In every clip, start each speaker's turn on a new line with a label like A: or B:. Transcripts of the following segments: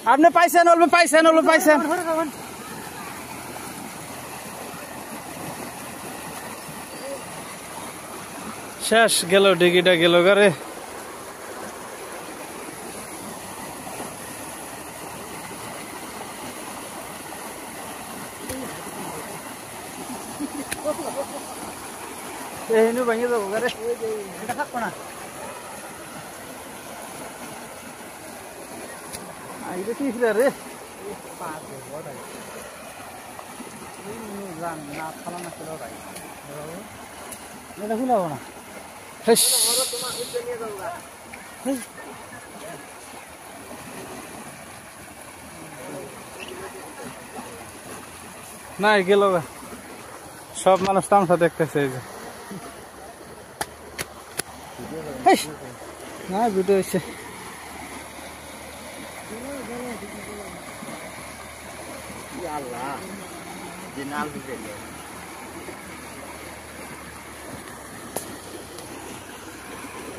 A: আপনি পাইছেন বলবে পাইছেন বলবে পাইছেন শেষ গেল ডিগিটা গেল গারে এনু ভাঙে যাবো গারে এটা থাকবো না আইরে কি রে নাই গেল সব মানুষ তামসা দেখতেছে এই যে না ভিডিও হয়েছে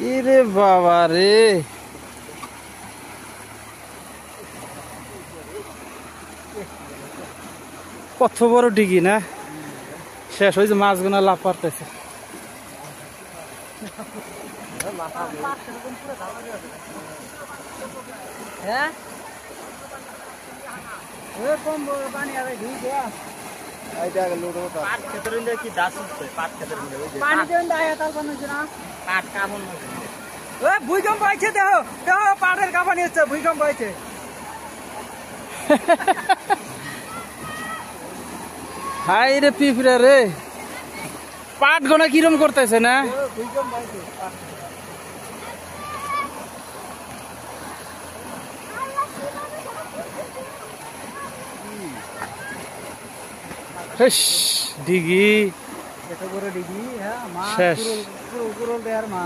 A: ইরে বাবা রে কত বড় ডিগি না শেষ হয়েছে মাছগুনা লাভ পারতেছে হ্যাঁ ভূমিকম্প হয়েছে দেহ দেহ পাটের কাঁপানি হচ্ছে ভূমিকম্প হয়েছে হাই রে পিঁপড়া রে পাট গোনা কিরম করতেছে না ডিগি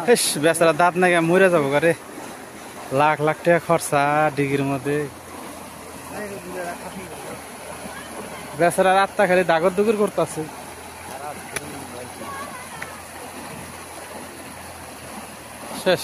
A: শেষ বেচারা দাঁত নাকি মরে যাবো গারে লাখ লাখ টাকা খরচা ডিগির মধ্যে বেচারা রাতটা খালি দাগর দুগুর করতেছে শেষ